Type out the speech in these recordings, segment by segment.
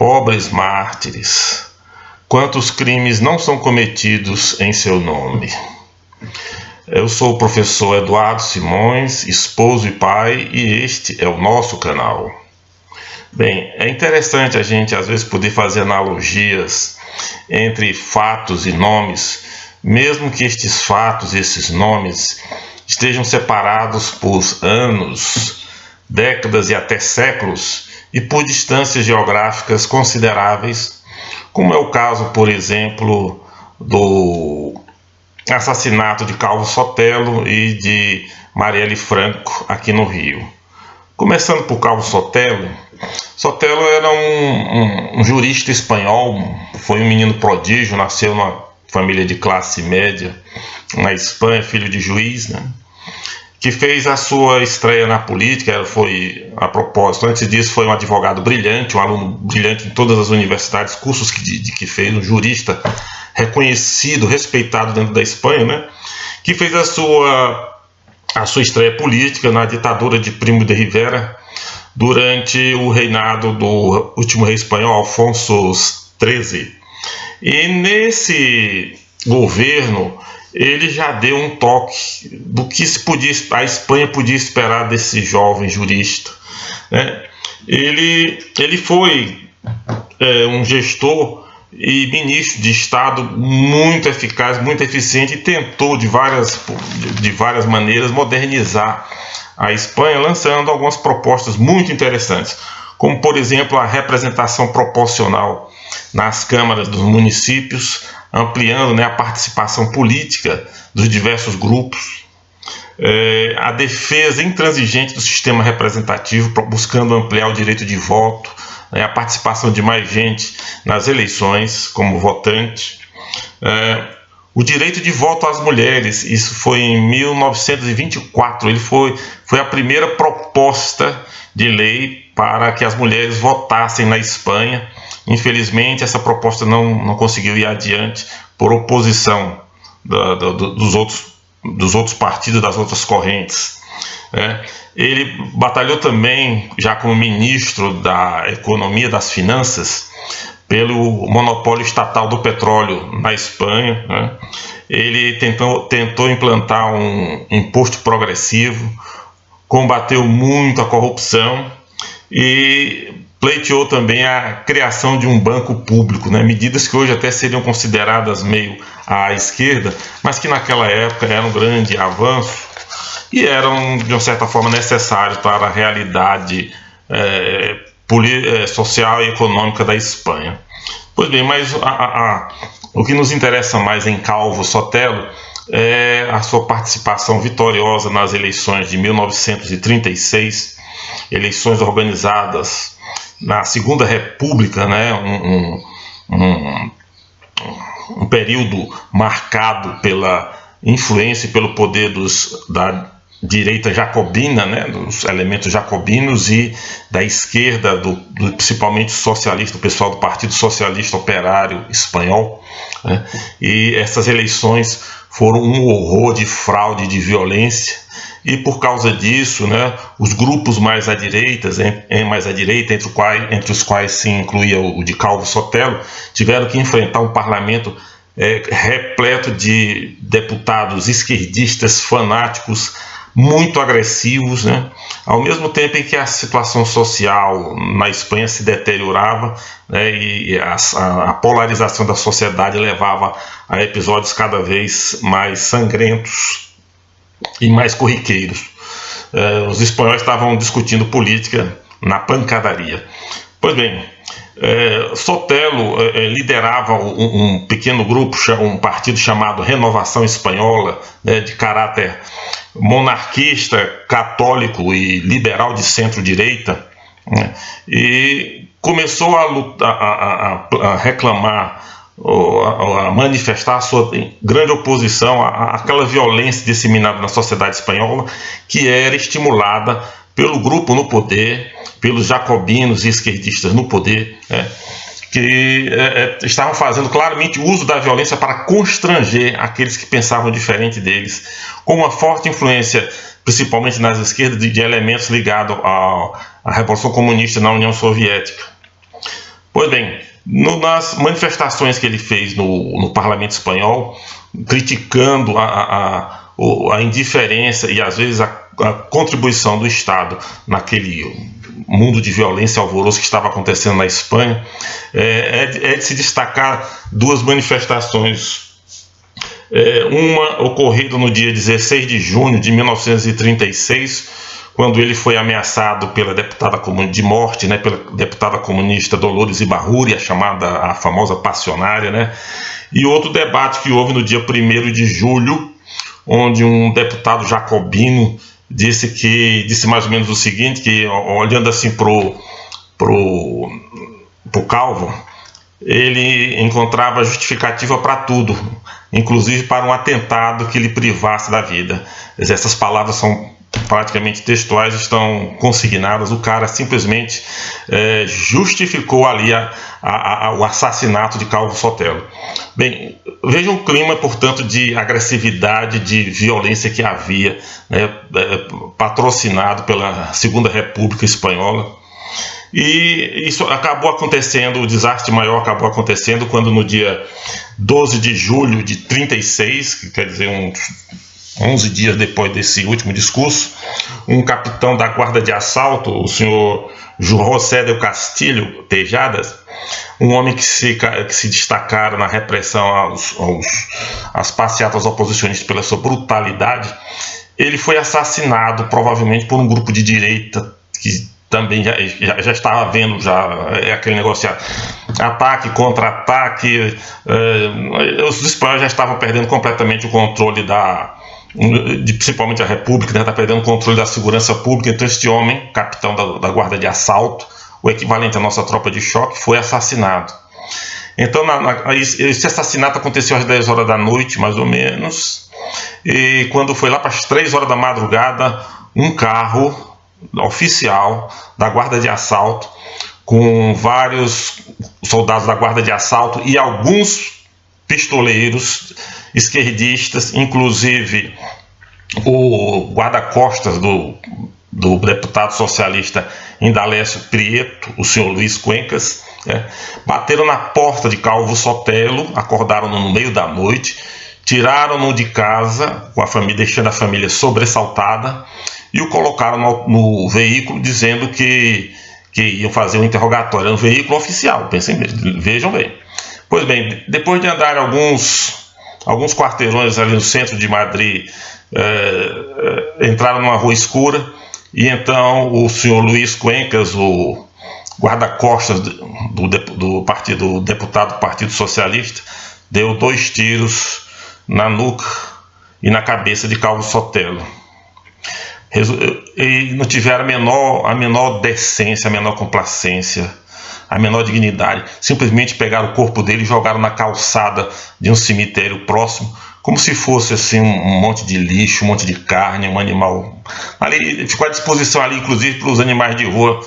Pobres mártires, quantos crimes não são cometidos em seu nome. Eu sou o professor Eduardo Simões, esposo e pai, e este é o nosso canal. Bem, é interessante a gente às vezes poder fazer analogias entre fatos e nomes, mesmo que estes fatos e esses nomes estejam separados por anos, décadas e até séculos, e por distâncias geográficas consideráveis, como é o caso, por exemplo, do assassinato de Calvo Sotelo e de Marielle Franco aqui no Rio. Começando por Calvo Sotelo, Sotelo era um jurista espanhol, foi um menino prodígio, nasceu numa família de classe média na Espanha, filho de juiz, né? Que fez a sua estreia na política. Foi, a propósito, antes disso foi um advogado brilhante, um aluno brilhante em todas as universidades, cursos que fez, um jurista reconhecido, respeitado dentro da Espanha, né? Que fez a sua estreia política na ditadura de Primo de Rivera, durante o reinado do último rei espanhol, Afonso XIII. E nesse governo ele já deu um toque do que a Espanha podia esperar desse jovem jurista, né? Ele foi um gestor e ministro de Estado muito eficaz, muito eficiente, e tentou de várias maneiras modernizar a Espanha, lançando algumas propostas muito interessantes, como por exemplo a representação proporcional nas câmaras dos municípios, ampliando, né, a participação política dos diversos grupos, a defesa intransigente do sistema representativo, buscando ampliar o direito de voto, né, a participação de mais gente nas eleições como votante, o direito de voto às mulheres. Isso foi em 1924, foi a primeira proposta de lei para que as mulheres votassem na Espanha. Infelizmente, essa proposta não conseguiu ir adiante por oposição dos outros partidos, das outras correntes. Ele batalhou também, já como ministro da Economia, das Finanças, pelo monopólio estatal do petróleo na Espanha, né? Ele tentou implantar um imposto progressivo, combateu muito a corrupção e pleiteou também a criação de um banco público, né? Medidas que hoje até seriam consideradas meio à esquerda, mas que naquela época eram um grande avanço e eram, de uma certa forma, necessários para a realidade social e econômica da Espanha. Pois bem, mas o que nos interessa mais em Calvo Sotelo é a sua participação vitoriosa nas eleições de 1936, eleições organizadas na Segunda República, né? Um período marcado pela influência e pelo poder da direita jacobina, né, dos elementos jacobinos, e da esquerda, principalmente socialista, o pessoal do Partido Socialista Operário Espanhol, né? E essas eleições foram um horror de fraude, de violência, e por causa disso, né, os grupos mais à direita, entre os quais se incluía o de Calvo Sotelo, tiveram que enfrentar um parlamento repleto de deputados esquerdistas fanáticos, muito agressivos, né? Ao mesmo tempo em que a situação social na Espanha se deteriorava, né, e a polarização da sociedade levava a episódios cada vez mais sangrentos e mais corriqueiros. Os espanhóis estavam discutindo política na pancadaria. Pois bem, Sotelo liderava um pequeno grupo, um partido chamado Renovação Espanhola, né, de caráter monarquista, católico e liberal de centro-direita, né, e começou a reclamar, a manifestar a sua grande oposição àquela violência disseminada na sociedade espanhola, que era estimulada pelo grupo no poder, pelos jacobinos e esquerdistas no poder, né, que estavam fazendo claramente uso da violência para constranger aqueles que pensavam diferente deles, com uma forte influência, principalmente nas esquerdas, de elementos ligados à Revolução Comunista na União Soviética. Pois bem, nas manifestações que ele fez no Parlamento Espanhol, criticando a indiferença e às vezes a contribuição do Estado naquele mundo de violência e alvoroço que estava acontecendo na Espanha, é de se destacar duas manifestações. Uma ocorrida no dia 16 de junho de 1936, quando ele foi ameaçado pela deputada de morte, né, pela deputada comunista Dolores Ibárruri, a famosa passionária, né? E outro debate que houve no dia 1º de julho, onde um deputado jacobino disse mais ou menos o seguinte, que olhando assim pro Calvo, ele encontrava justificativa para tudo, inclusive para um atentado que lhe privasse da vida. Essas palavras são praticamente textuais, estão consignadas. O cara simplesmente justificou ali o assassinato de Calvo Sotelo. Bem, veja o clima, portanto, de agressividade, de violência que havia, né, patrocinado pela Segunda República Espanhola. E isso acabou acontecendo, o desastre maior acabou acontecendo quando no dia 12 de julho de 36, que quer dizer 11 dias depois desse último discurso, um capitão da guarda de assalto, o senhor José del Castillo Tejadas, um homem que se destacara na repressão às passeatas oposicionistas pela sua brutalidade, ele foi assassinado provavelmente por um grupo de direita que também já estava havendo aquele negócio de ataque, contra-ataque. Os espanhóis já estavam perdendo completamente o controle principalmente a República, né, está perdendo o controle da segurança pública. Então este homem, capitão da guarda de assalto, o equivalente à nossa tropa de choque, foi assassinado. Então esse assassinato aconteceu às 10 horas da noite, mais ou menos, e quando foi lá para as 3 horas da madrugada, um carro oficial da guarda de assalto, com vários soldados da guarda de assalto e alguns pistoleiros esquerdistas, inclusive o guarda-costas do deputado socialista Indalécio Prieto, o senhor Luiz Cuencas, bateram na porta de Calvo Sotelo, acordaram-no no meio da noite, tiraram-no de casa, deixando a família sobressaltada, e o colocaram no veículo, dizendo que iam fazer um interrogatório. Era um veículo oficial, vejam bem. Pois bem, depois de andar alguns quarteirões ali no centro de Madrid, entraram numa rua escura, e então o senhor Luiz Cuencas, o guarda-costas do deputado do Partido Socialista, deu 2 tiros na nuca e na cabeça de Calvo Sotelo. E não tiveram a menor decência, a menor complacência, a menor dignidade. Simplesmente pegaram o corpo dele e jogaram na calçada de um cemitério próximo, como se fosse assim um monte de lixo, um monte de carne, um animal. Ali ficou à disposição ali, inclusive, para os animais de rua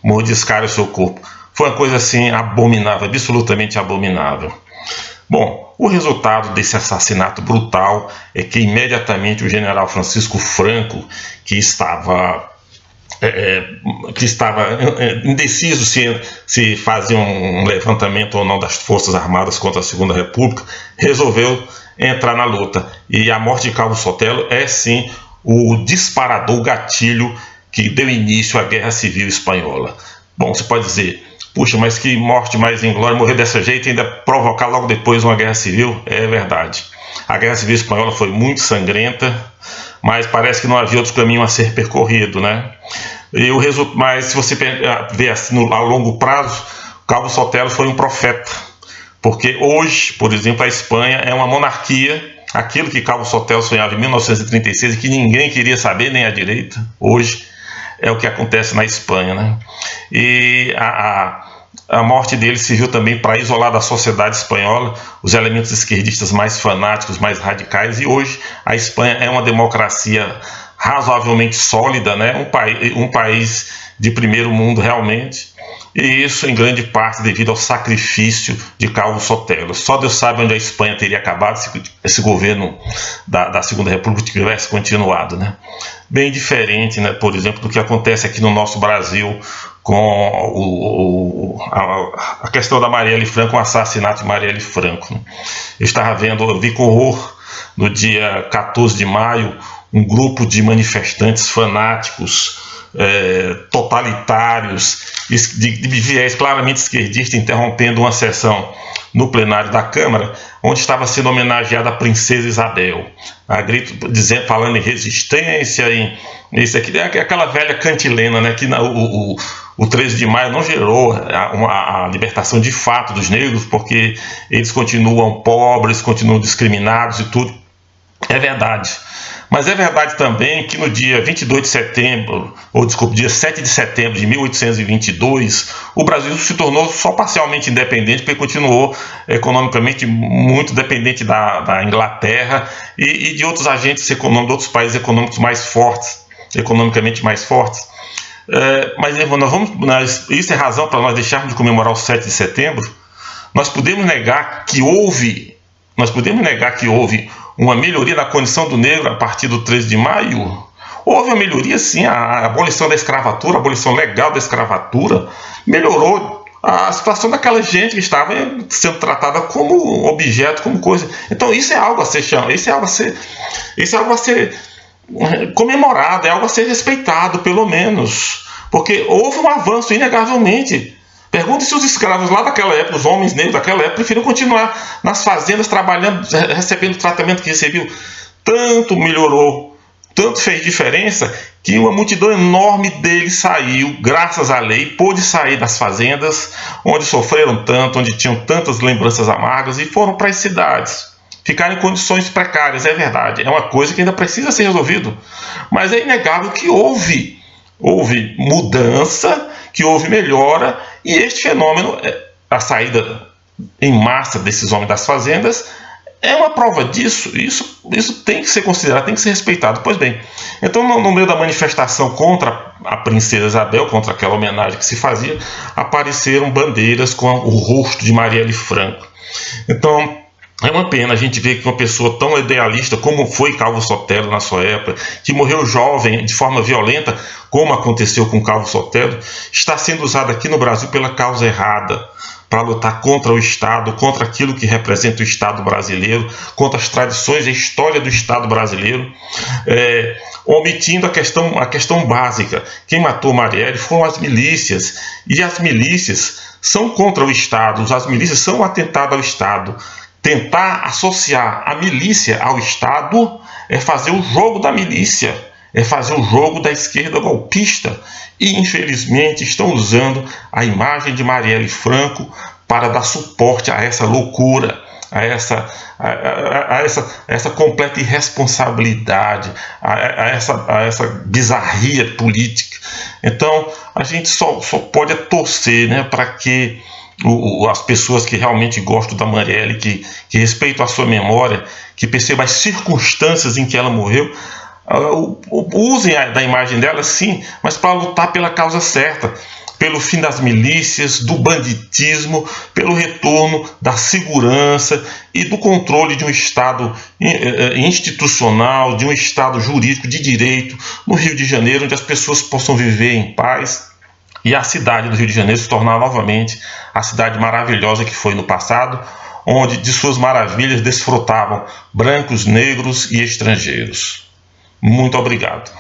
mordiscarem o seu corpo. Foi uma coisa assim abominável, absolutamente abominável. Bom, o resultado desse assassinato brutal é que imediatamente o general Francisco Franco, que estava indeciso se fazia um levantamento ou não das Forças Armadas contra a Segunda República, resolveu entrar na luta. E a morte de Calvo Sotelo é sim o disparador, o gatilho que deu início à Guerra Civil Espanhola. Bom, você pode dizer, puxa, mas que morte mais inglória, morrer desse jeito e ainda provocar logo depois uma guerra civil? É verdade. A Guerra Civil Espanhola foi muito sangrenta, mas parece que não havia outro caminho a ser percorrido, né? Mas se você ver assim, a longo prazo, Calvo Sotelo foi um profeta, porque hoje, por exemplo, a Espanha é uma monarquia. Aquilo que Calvo Sotelo sonhava em 1936 e que ninguém queria saber, nem a direita, hoje é o que acontece na Espanha, né? E a morte dele serviu também para isolar da sociedade espanhola os elementos esquerdistas mais fanáticos, mais radicais, e hoje a Espanha é uma democracia razoavelmente sólida, né? Um país de primeiro mundo realmente, e isso em grande parte devido ao sacrifício de Calvo Sotelo. Só Deus sabe onde a Espanha teria acabado se esse governo da Segunda República tivesse continuado, né? Bem diferente, né, por exemplo, do que acontece aqui no nosso Brasil com a questão da Marielle Franco, o assassinato de Marielle Franco, né? Eu vi com horror no dia 14 de maio um grupo de manifestantes fanáticos, totalitários, de viés claramente esquerdista, interrompendo uma sessão no plenário da Câmara, onde estava sendo homenageada a Princesa Isabel, a grito, falando em resistência, em isso aqui, aquela velha cantilena, né, que o 13 de maio não gerou a libertação de fato dos negros, porque eles continuam pobres, continuam discriminados e tudo. É verdade. Mas é verdade também que no dia 22 de setembro, dia 7 de setembro de 1822, o Brasil se tornou só parcialmente independente, porque continuou economicamente muito dependente da Inglaterra e de outros agentes econômicos, de outros países econômicos mais fortes, economicamente mais fortes. Mas isso é razão para nós deixarmos de comemorar o 7 de setembro. Nós podemos negar que houve uma melhoria na condição do negro a partir do 13 de maio? Houve uma melhoria, sim. A abolição da escravatura, a abolição legal da escravatura, melhorou a situação daquela gente que estava sendo tratada como objeto, como coisa. Então isso é algo a ser chamado, isso é algo a ser comemorado, é algo a ser respeitado, pelo menos. Porque houve um avanço, inegavelmente. Pergunte se os escravos lá daquela época, os homens negros daquela época, preferiram continuar nas fazendas trabalhando, recebendo o tratamento que recebiam. Tanto melhorou, tanto fez diferença, que uma multidão enorme deles saiu, graças à lei, pôde sair das fazendas, onde sofreram tanto, onde tinham tantas lembranças amargas, e foram para as cidades. Ficaram em condições precárias, é verdade. É uma coisa que ainda precisa ser resolvida. Mas é inegável que houve mudança, que houve melhora, e este fenômeno, a saída em massa desses homens das fazendas, é uma prova disso. Isso tem que ser considerado, tem que ser respeitado. Pois bem, então no meio da manifestação contra a Princesa Isabel, contra aquela homenagem que se fazia, apareceram bandeiras com o rosto de Marielle Franco. Então é uma pena a gente ver que uma pessoa tão idealista como foi Calvo Sotelo na sua época, que morreu jovem de forma violenta, como aconteceu com Calvo Sotelo, está sendo usada aqui no Brasil pela causa errada, para lutar contra o Estado, contra aquilo que representa o Estado brasileiro, contra as tradições e a história do Estado brasileiro, omitindo a questão básica. Quem matou Marielle foram as milícias, e as milícias são contra o Estado, as milícias são um atentado ao Estado. Tentar associar a milícia ao Estado é fazer o jogo da milícia, é fazer o jogo da esquerda golpista. E, infelizmente, estão usando a imagem de Marielle Franco para dar suporte a essa loucura, a essa completa irresponsabilidade, a essa bizarria política. Então, a gente só pode torcer, né, para que as pessoas que realmente gostam da Marielle, que respeitam a sua memória, que percebam as circunstâncias em que ela morreu, usem da imagem dela, sim, mas para lutar pela causa certa, pelo fim das milícias, do banditismo, pelo retorno da segurança e do controle de um Estado institucional, de um Estado jurídico de direito no Rio de Janeiro, onde as pessoas possam viver em paz e a cidade do Rio de Janeiro se tornar novamente a cidade maravilhosa que foi no passado, onde de suas maravilhas desfrutavam brancos, negros e estrangeiros. Muito obrigado.